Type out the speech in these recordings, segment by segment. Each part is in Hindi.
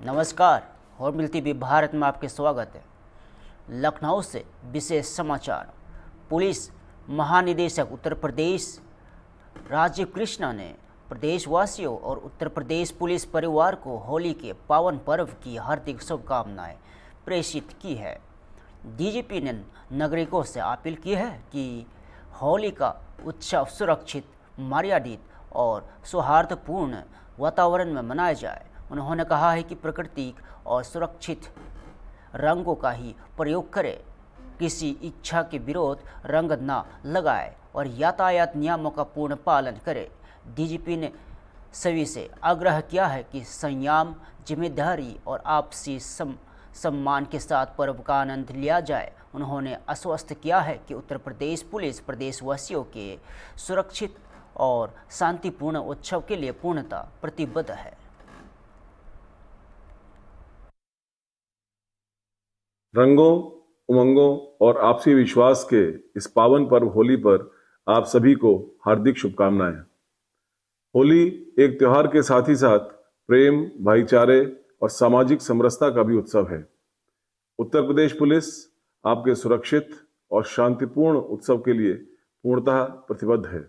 नमस्कार और मिलती भी भारत में आपके स्वागत है। लखनऊ से विशेष समाचार। पुलिस महानिदेशक उत्तर प्रदेश राजीव कृष्णा ने प्रदेशवासियों और उत्तर प्रदेश पुलिस परिवार को होली के पावन पर्व की हार्दिक शुभकामनाएं प्रेषित की है। डीजीपी ने नागरिकों से अपील की है कि होली का उत्सव सुरक्षित, मर्यादित और सौहार्दपूर्ण वातावरण में मनाया जाए। उन्होंने कहा है कि प्राकृतिक और सुरक्षित रंगों का ही प्रयोग करें, किसी इच्छा के विरोध रंग न लगाए और यातायात नियमों का पूर्ण पालन करें। डीजीपी ने सभी से आग्रह किया है कि संयम, जिम्मेदारी और आपसी सम्मान के साथ पर्व का आनंद लिया जाए। उन्होंने आश्वस्त किया है कि उत्तर प्रदेश पुलिस प्रदेशवासियों के सुरक्षित और शांतिपूर्ण उत्सव के लिए पूर्णतः प्रतिबद्ध है। रंगों, उमंगों और आपसी विश्वास के इस पावन पर्व होली पर आप सभी को हार्दिक शुभकामनाएं। होली एक त्योहार के साथ ही साथ प्रेम, भाईचारे और सामाजिक समरसता का भी उत्सव है। उत्तर प्रदेश पुलिस आपके सुरक्षित और शांतिपूर्ण उत्सव के लिए पूर्णतः प्रतिबद्ध है।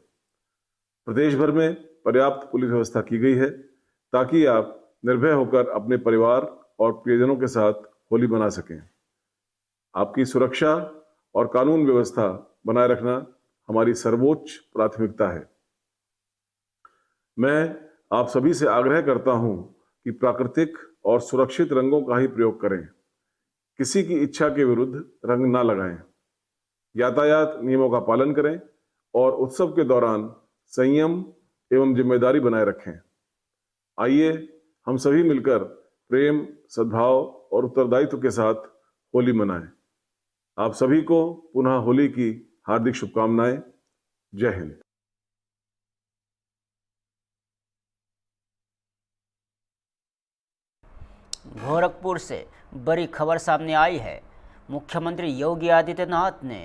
प्रदेश भर में पर्याप्त पुलिस व्यवस्था की गई है ताकि आप निर्भय होकर अपने परिवार और प्रियजनों के साथ होली मना सकें। आपकी सुरक्षा और कानून व्यवस्था बनाए रखना हमारी सर्वोच्च प्राथमिकता है। मैं आप सभी से आग्रह करता हूं कि प्राकृतिक और सुरक्षित रंगों का ही प्रयोग करें, किसी की इच्छा के विरुद्ध रंग ना लगाएं, यातायात नियमों का पालन करें और उत्सव के दौरान संयम एवं जिम्मेदारी बनाए रखें। आइए हम सभी मिलकर प्रेम, सद्भाव और उत्तरदायित्व के साथ होली मनाएं। आप सभी को पुनः होली की हार्दिक शुभकामनाएं। जय हिंद। गोरखपुर से बड़ी खबर सामने आई है। मुख्यमंत्री योगी आदित्यनाथ ने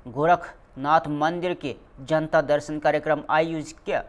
गोरखनाथ मंदिर के जनता दर्शन कार्यक्रम आयोजित किया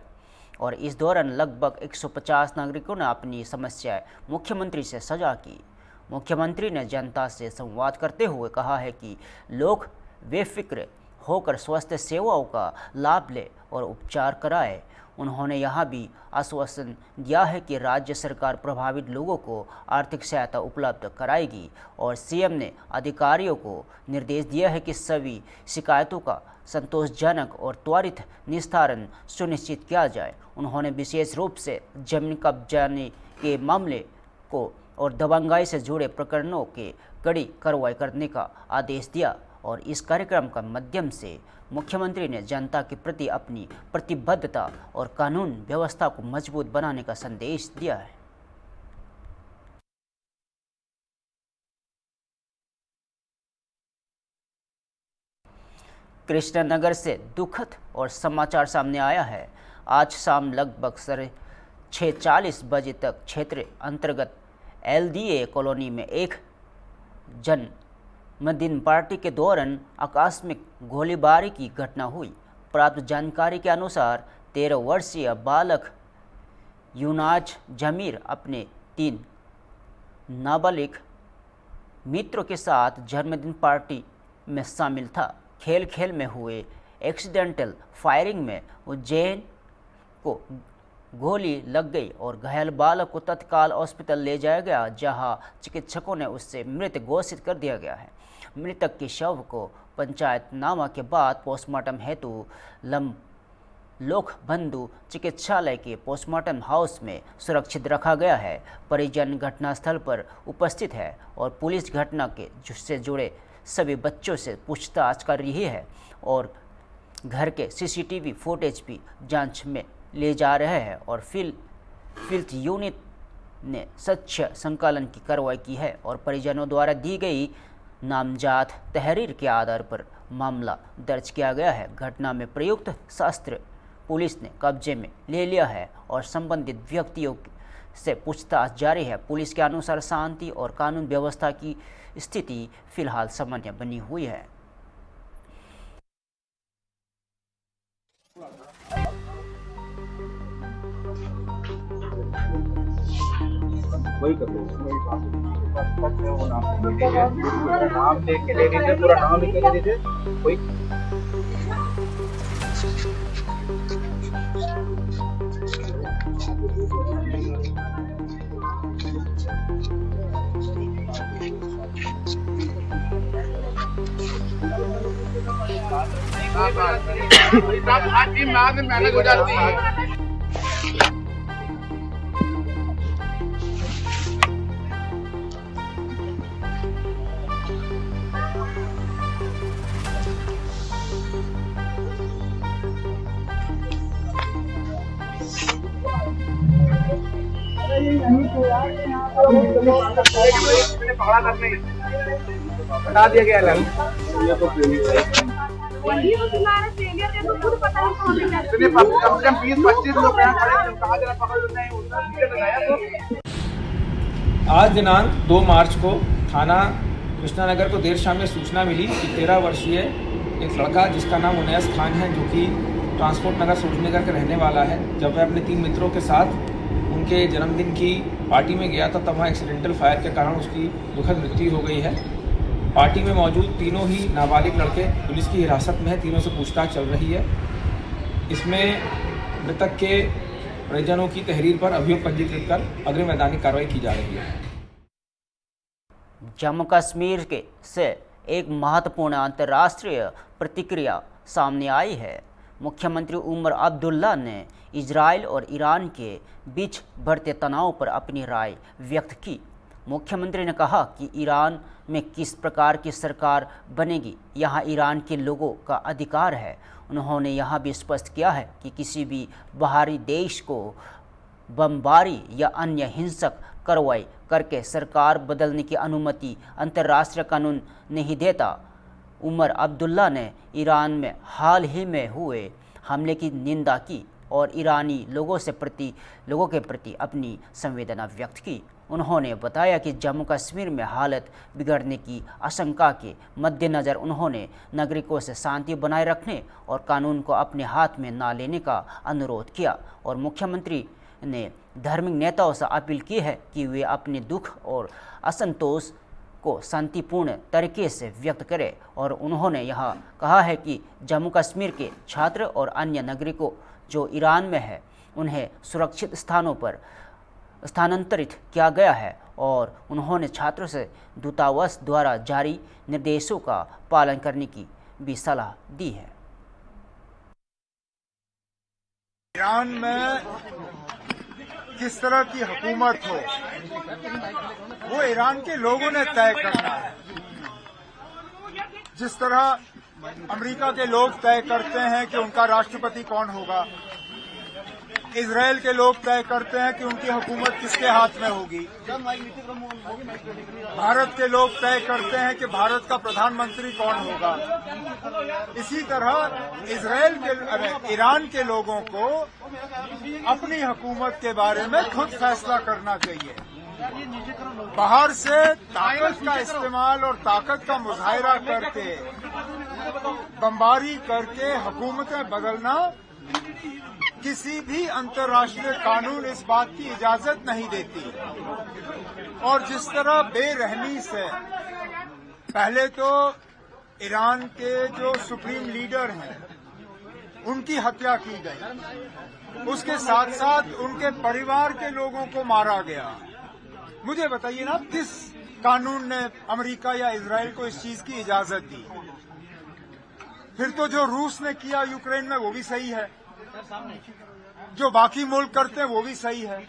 और इस दौरान लगभग 150 नागरिकों ने अपनी समस्याएं मुख्यमंत्री से साझा की। मुख्यमंत्री ने जनता से संवाद करते हुए कहा है कि लोग बेफिक्र होकर स्वास्थ्य सेवाओं का लाभ लें और उपचार कराएं। उन्होंने यह भी आश्वासन दिया है कि राज्य सरकार प्रभावित लोगों को आर्थिक सहायता उपलब्ध कराएगी और सीएम ने अधिकारियों को निर्देश दिया है कि सभी शिकायतों का संतोषजनक और त्वरित निस्तारण सुनिश्चित किया जाए। उन्होंने विशेष रूप से जमीन कब्जाने के मामले को और दबंगाई से जुड़े प्रकरणों के कड़ी कार्रवाई करने का आदेश दिया और इस कार्यक्रम का माध्यम से मुख्यमंत्री ने जनता के प्रति अपनी प्रतिबद्धता और कानून व्यवस्था को मजबूत बनाने का संदेश दिया है। कृष्णनगर से दुखद और समाचार सामने आया है। आज शाम लगभग 6:40 बजे तक क्षेत्र अंतर्गत LDA कॉलोनी में एक जन्मदिन पार्टी के दौरान आकस्मिक गोलीबारी की घटना हुई। प्राप्त जानकारी के अनुसार 13 वर्षीय बालक यूनाज जमीर अपने 3 नाबालिग मित्रों के साथ जन्मदिन पार्टी में शामिल था। खेल खेल में हुए एक्सीडेंटल फायरिंग में उज्जैन को गोली लग गई और घायल बालक को तत्काल अस्पताल ले जाया गया, जहां चिकित्सकों ने उसे मृत घोषित कर दिया गया है। मृतक के शव को पंचायतनामा के बाद पोस्टमार्टम हेतु लोक बंधु चिकित्सालय के पोस्टमार्टम हाउस में सुरक्षित रखा गया है। परिजन घटनास्थल पर उपस्थित है और पुलिस घटना के से जुड़े सभी बच्चों से पूछताछ कर रही है और घर के CCTV फुटेज भी जांच में ले जा रहे हैं और फिल्थ यूनिट ने सच्चा संकलन की कार्रवाई की है और परिजनों द्वारा दी गई नामजद तहरीर के आधार पर मामला दर्ज किया गया है। घटना में प्रयुक्त शस्त्र पुलिस ने कब्जे में ले लिया है और संबंधित व्यक्तियों से पूछताछ जारी है। पुलिस के अनुसार शांति और कानून व्यवस्था की स्थिति फिलहाल सामान्य बनी हुई है। वही कर लो। नाम देख के ले लीजिए, पूरा नाम लिख के ले लीजिए। कोई आज टीम में मेहनत हो जाती है। बता दिया गया है। वही तुम्हारा फेलियर है तो खुद पता नहीं कौन है। इतने कम से कम 20-25 लोग यहाँ खड़े थे, कहा जरा पकड़ लेते हैं, उनका वीडियो लगाया तो। आज दिनांक 2 मार्च को थाना कृष्णानगर को देर शाम में सूचना मिली कि 13 वर्षीय एक लड़का जिसका नाम उनैस खान है, जो कि ट्रांसपोर्ट नगर सूरजनगर का रहने वाला है, जब वह अपने 3 मित्रों के साथ उनके जन्मदिन की पार्टी में गया था, तब वहाँ एक्सीडेंटल फायर के कारण उसकी दुखद मृत्यु हो गई है। पार्टी में मौजूद तीनों ही नाबालिग लड़के पुलिस की हिरासत में है, तीनों से पूछताछ चल रही है। इसमें मृतक के परिजनों की तहरीर पर अभियोग पंजीकृत कर अग्रिम वैधानिक कार्रवाई की जा रही है। जम्मू कश्मीर के से एक महत्वपूर्ण अंतर्राष्ट्रीय प्रतिक्रिया सामने आई है। मुख्यमंत्री उमर अब्दुल्ला ने इजराइल और ईरान के बीच बढ़ते तनाव पर अपनी राय व्यक्त की। मुख्यमंत्री ने कहा कि ईरान में किस प्रकार की सरकार बनेगी, यहाँ ईरान के लोगों का अधिकार है। उन्होंने यह भी स्पष्ट किया है कि किसी भी बाहरी देश को बमबारी या अन्य हिंसक कार्रवाई करके सरकार बदलने की अनुमति अंतर्राष्ट्रीय कानून नहीं देता। उमर अब्दुल्ला ने ईरान में हाल ही में हुए हमले की निंदा की और ईरानी लोगों के प्रति अपनी संवेदना व्यक्त की। उन्होंने बताया कि जम्मू कश्मीर में हालत बिगड़ने की आशंका के मद्देनज़र उन्होंने नागरिकों से शांति बनाए रखने और कानून को अपने हाथ में न लेने का अनुरोध किया। और मुख्यमंत्री ने धार्मिक नेताओं से अपील की है कि वे अपने दुख और असंतोष को शांतिपूर्ण तरीके से व्यक्त करें। और उन्होंने यह कहा है कि जम्मू कश्मीर के छात्र और अन्य नागरिकों जो ईरान में है, उन्हें सुरक्षित स्थानों पर स्थानांतरित किया गया है और उन्होंने छात्रों से दूतावास द्वारा जारी निर्देशों का पालन करने की भी सलाह दी है। ईरान में किस तरह की हुकूमत हो, वो ईरान के लोगों ने तय करना है। जिस तरह अमेरिका के लोग तय करते हैं कि उनका राष्ट्रपति कौन होगा, इजराइल के लोग तय करते हैं कि उनकी हुकूमत किसके हाथ में होगी, भारत के लोग तय करते हैं कि भारत का प्रधानमंत्री कौन होगा। इसी तरह ईरान के लोगों को अपनी हुकूमत के बारे में खुद फैसला करना चाहिए। बाहर से ताकत का इस्तेमाल और ताकत का मुजाहिरा करके बमबारी करके हुकूमतें बदलना किसी भी अंतर्राष्ट्रीय कानून इस बात की इजाजत नहीं देती। और जिस तरह बेरहमी से पहले तो ईरान के जो सुप्रीम लीडर हैं उनकी हत्या की गई, उसके साथ साथ उनके परिवार के लोगों को मारा गया। मुझे बताइए ना, किस कानून ने अमेरिका या इजराइल को इस चीज की इजाजत दी? फिर तो जो रूस ने किया यूक्रेन में वो भी सही है, जो बाकी मुल्क करते हैं वो भी सही है।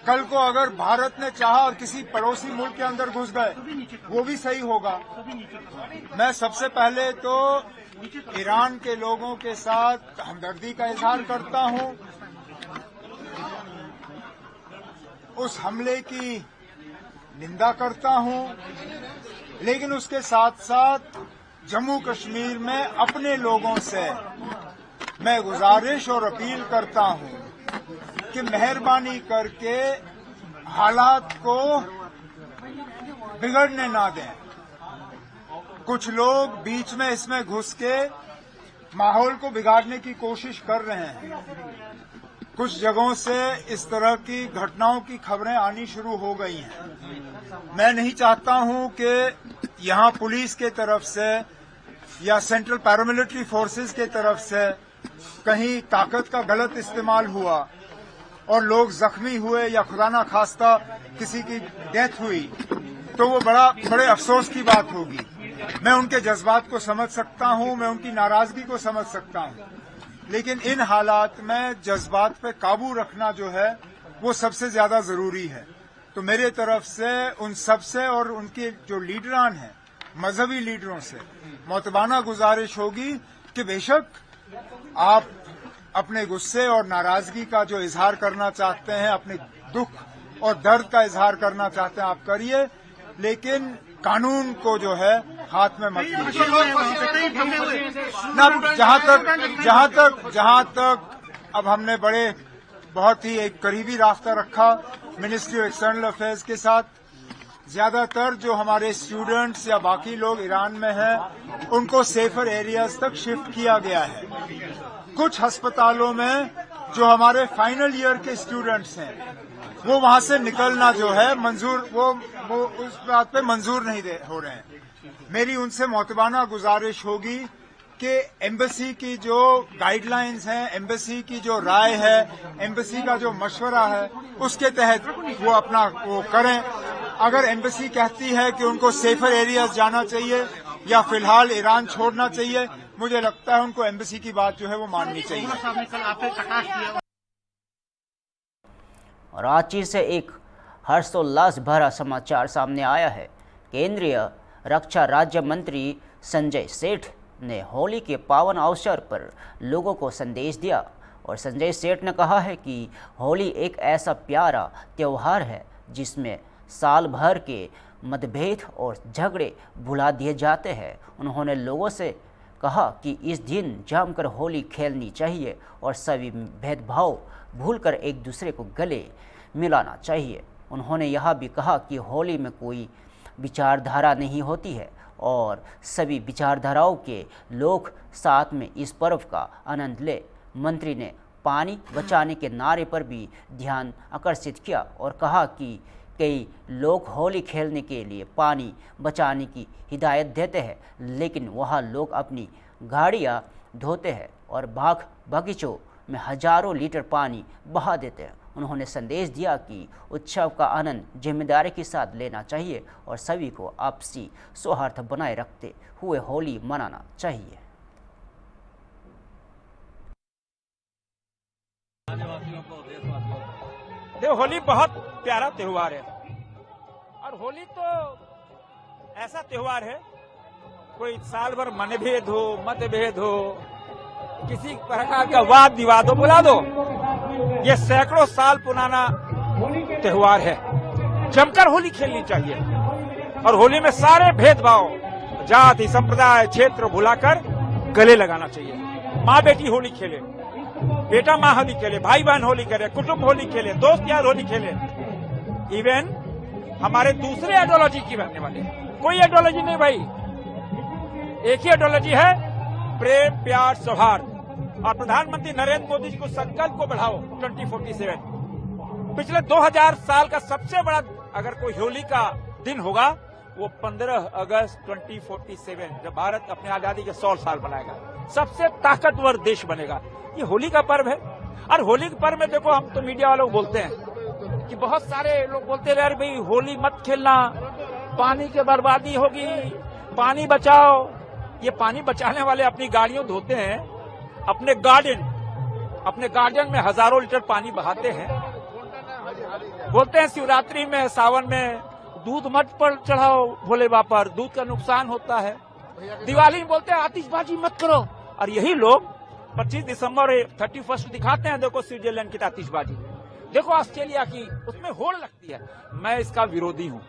कल को अगर भारत ने चाहा और किसी पड़ोसी मुल्क के अंदर घुस गए वो भी सही होगा। मैं सबसे पहले तो ईरान के लोगों के साथ हमदर्दी का इजहार करता हूं। उस हमले की निंदा करता हूं, लेकिन उसके साथ साथ जम्मू कश्मीर में अपने लोगों से मैं गुजारिश और अपील करता हूं कि मेहरबानी करके हालात को बिगड़ने ना दें। कुछ लोग बीच में इसमें घुस के माहौल को बिगाड़ने की कोशिश कर रहे हैं। कुछ जगहों से इस तरह की घटनाओं की खबरें आनी शुरू हो गई हैं। मैं नहीं चाहता हूं कि यहां पुलिस के तरफ से या सेंट्रल पैरामिलिट्री फोर्सेस के तरफ से कहीं ताकत का गलत इस्तेमाल हुआ और लोग जख्मी हुए या खुदा ना खास्ता किसी की डेथ हुई, तो वो बड़े अफसोस की बात होगी। मैं उनके जज्बात को समझ सकता हूं, मैं उनकी नाराजगी को समझ सकता हूं, लेकिन इन हालात में जज्बात पे काबू रखना जो है वो सबसे ज्यादा जरूरी है। तो मेरे तरफ से उन सबसे और उनके जो लीडरान हैं, मजहबी लीडरों से मोतबाना गुजारिश होगी कि बेशक आप अपने गुस्से और नाराजगी का जो इजहार करना चाहते हैं, अपने दुख और दर्द का इजहार करना चाहते हैं, आप करिए, लेकिन कानून को जो है हाथ में मत लीजिए। जहां तक अब हमने बहुत ही एक करीबी रास्ता रखा मिनिस्ट्री ऑफ एक्सटर्नल अफेयर्स के साथ। ज्यादातर जो हमारे स्टूडेंट्स या बाकी लोग ईरान में हैं, उनको सेफर एरियाज तक शिफ्ट किया गया है। कुछ अस्पतालों में जो हमारे फाइनल ईयर के स्टूडेंट्स हैं, वो वहां से निकलना जो है मंजूर वो उस बात पे मंजूर नहीं हो रहे हैं। मेरी उनसे मोतबाना गुजारिश होगी कि एम्बेसी की जो गाइडलाइंस हैं, एम्बेसी की जो राय है, एम्बेसी का जो मशवरा है, उसके तहत वो करें। अगर एम्बेसी कहती है कि उनको सेफर एरियाज जाना चाहिए या फिलहाल ईरान छोड़ना चाहिए, मुझे लगता है उनको एम्बेसी की बात जो है वो माननी चाहिए। रांची से एक हर्षोल्लास भरा समाचार सामने आया है। केंद्रीय रक्षा राज्य मंत्री संजय सेठ ने होली के पावन अवसर पर लोगों को संदेश दिया और संजय सेठ ने कहा है कि होली एक ऐसा प्यारा त्यौहार है जिसमें साल भर के मतभेद और झगड़े भुला दिए जाते हैं। उन्होंने लोगों से कहा कि इस दिन जमकर होली खेलनी चाहिए और सभी भेदभाव भूलकर एक दूसरे को गले मिलाना चाहिए। उन्होंने यह भी कहा कि होली में कोई विचारधारा नहीं होती है और सभी विचारधाराओं के लोग साथ में इस पर्व का आनंद ले। मंत्री ने पानी बचाने के नारे पर भी ध्यान आकर्षित किया और कहा कि कई लोग होली खेलने के लिए पानी बचाने की हिदायत देते हैं, लेकिन वह लोग अपनी गाड़ियां धोते हैं और बाग बगीचों में हजारों लीटर पानी बहा देते हैं। उन्होंने संदेश दिया कि उत्सव का आनंद जिम्मेदारी के साथ लेना चाहिए और सभी को आपसी सौहार्द बनाए रखते हुए होली मनाना चाहिए। देखो, होली बहुत प्यारा त्योहार है और होली तो ऐसा त्योहार है, कोई साल भर मनभेद हो, मतभेद हो, किसी प्रकार का वाद विवाद हो, बुला दो, ये सैकड़ों साल पुराना त्योहार है। जमकर होली खेलनी चाहिए और होली में सारे भेदभाव, जाति, संप्रदाय, क्षेत्र भुलाकर गले लगाना चाहिए। माँ बेटी होली खेले, बेटा माँ होली खेले, भाई बहन होली खेले, कुटुंब होली खेले, दोस्त यार होली खेले। इवन हमारे दूसरे आइडियोलॉजी की रहने वाले, कोई आइडियोलॉजी नहीं भाई, एक ही आइडियोलॉजी है, प्रेम प्यार सौहार्द। और प्रधानमंत्री नरेंद्र मोदी जी को संकल्प को बढ़ाओ 2047। पिछले 2000 साल का सबसे बड़ा अगर कोई होली का दिन होगा वो 15 अगस्त 2047, जब भारत अपने आजादी के 100 साल मनाएगा, सबसे ताकतवर देश बनेगा। ये होली का पर्व है। और होली के पर्व में देखो, हम तो मीडिया वालों को बोलते हैं कि बहुत सारे लोग बोलते रहे भाई होली मत खेलना, पानी की बर्बादी होगी, पानी बचाओ। ये पानी बचाने वाले अपनी गाड़ियों धोते हैं, अपने गार्डन में हजारों लीटर पानी बहाते हैं। बोलते हैं शिवरात्रि में, सावन में दूध मत पर चढ़ाओ भोले बाबा पर, दूध का नुकसान होता है। दिवाली में बोलते हैं आतिशबाजी मत करो, और यही लोग 25 दिसंबर 31 दिखाते हैं। देखो स्विट्जरलैंड की आतिशबाजी, देखो ऑस्ट्रेलिया की, उसमें होड़ लगती है। मैं इसका विरोधी हूँ।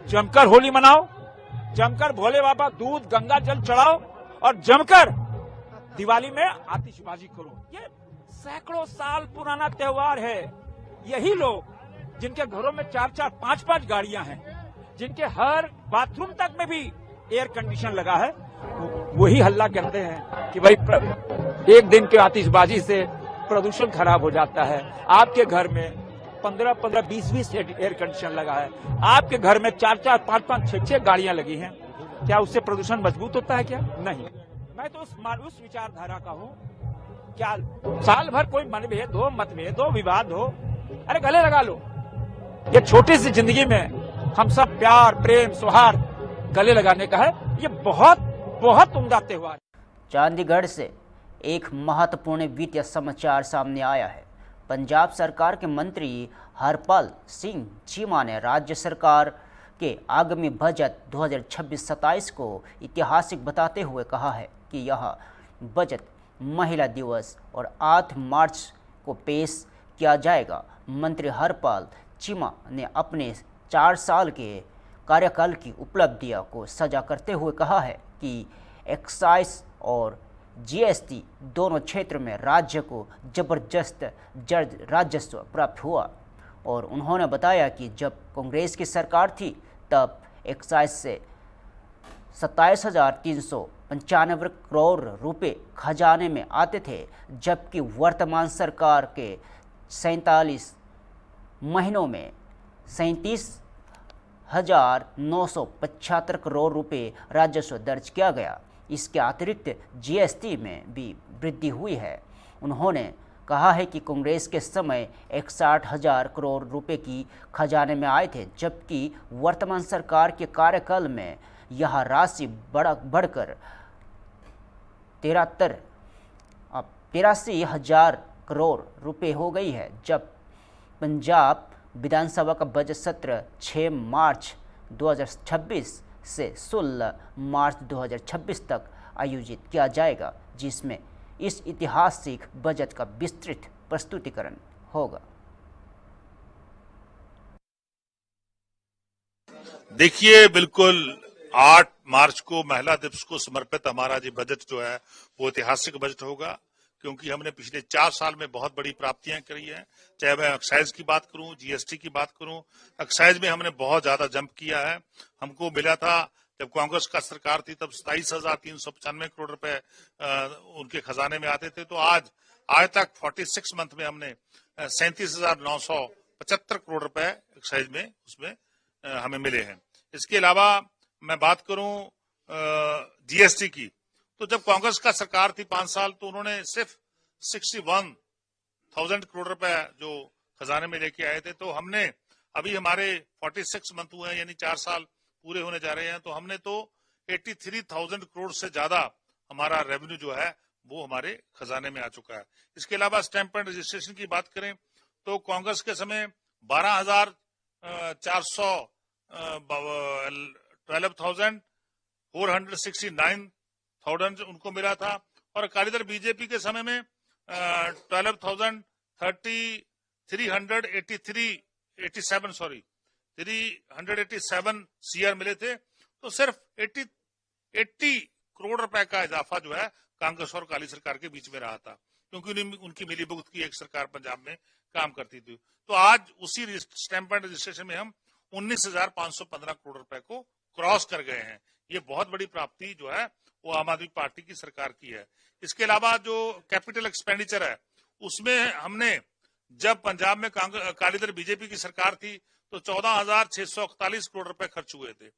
जमकर होली मनाओ, जमकर भोले बाबा दूध गंगा जल चढ़ाओ और जमकर दिवाली में आतिशबाजी करो। ये सैकड़ों साल पुराना त्योहार है। यही लोग जिनके घरों में 4-4, 5-5 गाड़ियां हैं, जिनके हर बाथरूम तक में भी एयर कंडीशन लगा है, वही हल्ला करते हैं कि भाई एक दिन के आतिशबाजी से प्रदूषण खराब हो जाता है। आपके घर में 15-15, 20-20 एयर कंडीशन लगा है, आपके घर में 4-4, 5-5, 6-6 गाड़ियां लगी हैं, क्या उससे प्रदूषण मजबूत होता है? क्या नहीं। मैं तो उस विचारधारा का हूं, क्या साल भर कोई मनभेद हो, मतभेद हो, विवाद हो, अरे गले लगा लो। ये छोटी सी जिंदगी में हम सब प्यार, प्रेम, सौहार्द गले लगाने का है। ये बहुत बहुत उम्दा त्योहार। चंडीगढ़ से एक महत्वपूर्ण वित्तीय समाचार सामने आया है। पंजाब सरकार के मंत्री हरपाल सिंह चीमा ने राज्य सरकार के आगामी बजट 2026-27 को ऐतिहासिक बताते हुए कहा है कि यह बजट महिला दिवस और 8 मार्च को पेश किया जाएगा। मंत्री हरपाल चीमा ने अपने 4 साल के कार्यकाल की उपलब्धियों को साझा करते हुए कहा है कि एक्साइज और जीएसटी दोनों क्षेत्र में राज्य को जबरदस्त राजस्व प्राप्त हुआ और उन्होंने बताया कि जब कांग्रेस की सरकार थी तब एक्साइज से 27,395 करोड़ रुपए खजाने में आते थे, जबकि वर्तमान सरकार के 47 महीनों में 37,975 करोड़ रुपए राजस्व दर्ज किया गया। इसके अतिरिक्त जीएसटी में भी वृद्धि हुई है। उन्होंने कहा है कि कांग्रेस के समय 61,000 करोड़ रुपए की खजाने में आए थे, जबकि वर्तमान सरकार के कार्यकाल में यह राशि बढ़कर 83,000 करोड़ रुपए हो गई है। जब पंजाब विधानसभा का बजट सत्र 6 मार्च 2026 से 16 मार्च 2026 तक आयोजित किया जाएगा, जिसमें इस ऐतिहासिक बजट का विस्तृत प्रस्तुतिकरण होगा। देखिए, बिल्कुल 8 मार्च को महिला दिवस को समर्पित हमारा जो बजट जो है वो ऐतिहासिक बजट होगा, क्योंकि हमने पिछले 4 साल में बहुत बड़ी प्राप्तियां करी हैं। चाहे मैं एक्साइज की बात करूं, जीएसटी की बात करूं, एक्साइज में हमने बहुत ज्यादा जंप किया है। हमको मिला था जब कांग्रेस का सरकार थी तब 27,395 करोड़ रुपए उनके खजाने में आते थे, तो आज तक 46 मंथ में हमने 37,975 करोड़ रुपए एक्साइज में उसमें हमें मिले हैं। इसके अलावा मैं बात करूं जीएसटी की, तो जब कांग्रेस का सरकार थी 5 साल, तो उन्होंने सिर्फ 61,000 करोड़ रुपए जो खजाने में लेके आए थे। तो हमने अभी हमारे 46 मंथ हुए हैं, यानी 4 साल पूरे होने जा रहे हैं, तो हमने तो 83,000 करोड़ से ज्यादा हमारा रेवेन्यू जो है वो हमारे खजाने में आ चुका है। इसके अलावा स्टैंप एंड रजिस्ट्रेशन की बात करें तो कांग्रेस के समय 12,469 उनको मिला था, और अकाली दल बीजेपी के समय में 387 सीआर मिले थे। तो सिर्फ 80 करोड़ रुपए का इजाफा जो है कांग्रेस और अकाली सरकार के बीच में रहा था, क्योंकि उनकी मिलीभगत की एक सरकार पंजाब में काम करती थी। तो आज उसी स्टैंप एंड रजिस्ट्रेशन में हम 19,515 करोड़ रुपए को क्रॉस कर गए हैं। ये बहुत बड़ी प्राप्ति जो है वो आम आदमी पार्टी की सरकार की है। इसके अलावा जो कैपिटल एक्सपेंडिचर है, उसमें हमने जब पंजाब में अकाली दल बीजेपी की सरकार थी तो 14,641 करोड़ रुपए खर्च हुए थे।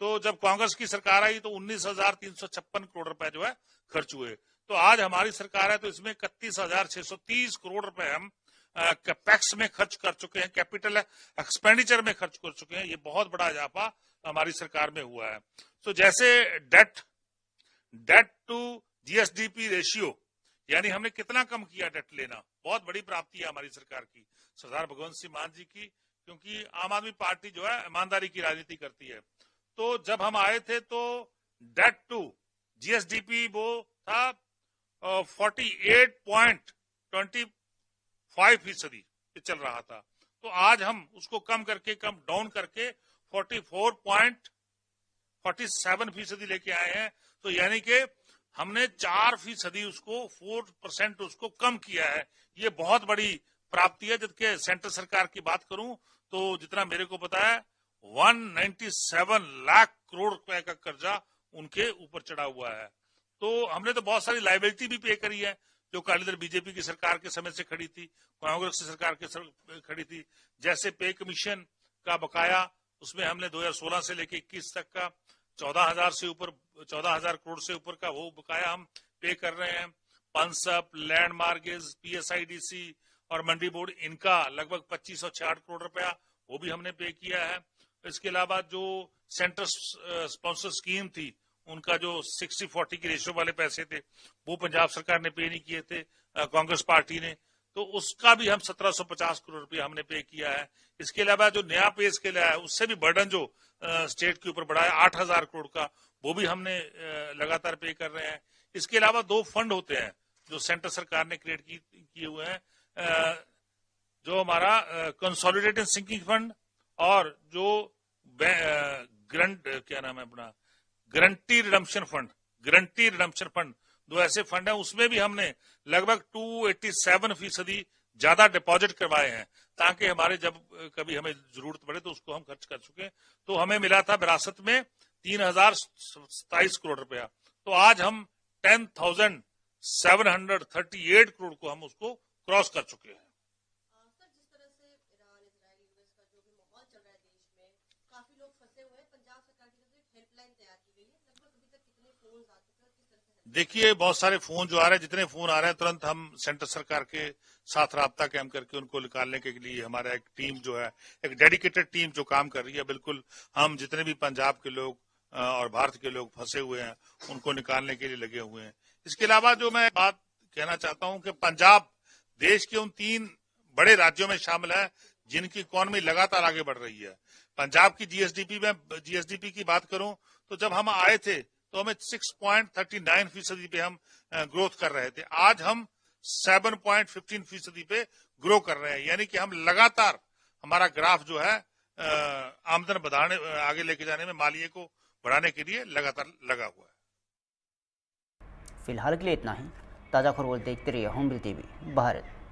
तो जब कांग्रेस की सरकार आई तो 19,356 करोड़ रुपए जो है खर्च हुए। तो आज हमारी सरकार है तो इसमें 31,630 करोड़ रुपए हम कैपेक्स में खर्च कर चुके हैं, कैपिटल एक्सपेंडिचर में खर्च कर चुके हैं। ये बहुत बड़ा इजाफा हमारी सरकार में हुआ है। तो जैसे डेट टू जीएसडीपी रेशियो, यानी हमने कितना कम किया डेट लेना, बहुत बड़ी प्राप्ति है हमारी सरकार की, सरदार भगवंत सिंह मान जी की, क्योंकि आम आदमी पार्टी जो है ईमानदारी की राजनीति करती है। तो जब हम आए थे तो डेट टू जीएसडीपी वो था 48.25% चल रहा था। तो आज हम उसको कम डाउन करके 44.47% लेके आए हैं। तो यानी कि हमने 4% उसको 4% उसको कम किया है। ये बहुत बड़ी प्राप्ति है। जबकि सेंट्रल सरकार की बात करूं तो जितना मेरे को पता है 197 लाख करोड़ रुपए का कर्जा उनके ऊपर चढ़ा हुआ है। तो हमने तो बहुत सारी लायबिलिटी भी पे करी है। जो अकाली दल बीजेपी की सरकार के समय से खड़ी थी, कांग्रेस की सरकार के खड़ी थी। जैसे पे कमीशन का बकाया, उसमें हमने 2016 से लेकर 21 तक का 14,000 करोड़ से ऊपर का वो बकाया हम पे कर रहे हैं। पंसप, लैंड मार्गेज, PSIDC और मंडी बोर्ड, इनका लगभग 2568 करोड़ रुपया वो भी हमने पे किया है। इसके अलावा जो सेंटर स्पॉन्सर स्कीम थी, उनका जो 60-40 की रेशियो वाले पैसे थे, वो पंजाब सरकार ने पे नहीं किए थे, कांग्रेस पार्टी ने, तो उसका भी हम 1750 करोड़ रुपया हमने पे किया है। इसके अलावा जो नया पे स्केल है, उससे भी बर्डन जो स्टेट के ऊपर बढ़ा है 8000 करोड़ का, वो भी हमने लगातार पे कर रहे हैं। इसके अलावा 2 फंड होते हैं जो सेंटर सरकार ने क्रिएट किए हुए हैं, जो हमारा कंसोलिडेटेड सिंकिंग फंड और जो गारंटी रिडम्पशन फंड, 2 ऐसे फंड हैं। उसमें भी हमने लगभग 287% ज्यादा डिपॉजिट करवाए हैं, ताकि हमारे जब कभी हमें जरूरत पड़े तो उसको हम खर्च कर चुके। तो हमें मिला था विरासत में 3027 करोड़ रुपया, तो आज हम 10,738 करोड़ को हम उसको क्रॉस कर चुके हैं। सर, जिस तरह से ईरान, इजराइल, यूएस का जो भी माहौल चल रहा है देश में, काफी लोग फंसे हुए हैं। पंजाब सरकार की तरफ से हेल्पलाइन तैयार की गई है। लगभग अभी तक कितने फोन आ चुके हैं, किस तरह से? देखिए, बहुत सारे फोन जो आ रहे हैं, जितने फोन आ रहे हैं तुरंत हम सेंटर सरकार के साथ राब्ता कायम करके उनको निकालने के लिए हमारा एक टीम जो है, एक डेडिकेटेड टीम जो काम कर रही है। बिल्कुल हम जितने भी पंजाब के लोग और भारत के लोग फंसे हुए हैं, उनको निकालने के लिए लगे हुए हैं। इसके अलावा जो मैं बात कहना चाहता हूं कि पंजाब देश के उन 3 बड़े राज्यों में शामिल है जिनकी इकोनॉमी लगातार आगे बढ़ रही है। पंजाब की जीएसडीपी की बात करूं तो जब हम आए थे तो हमें 6.39% पे हम ग्रोथ कर रहे थे। आज हम 7.15% पे ग्रो कर रहे हैं, यानी कि हम लगातार, हमारा ग्राफ जो है आमदन बढ़ाने, आगे लेके जाने में, मालिये को बढ़ाने के लिए लगातार लगा हुआ है। फिलहाल के लिए इतना ही। ताज़ा खबर देखते रहिए होमबिल TV भारत।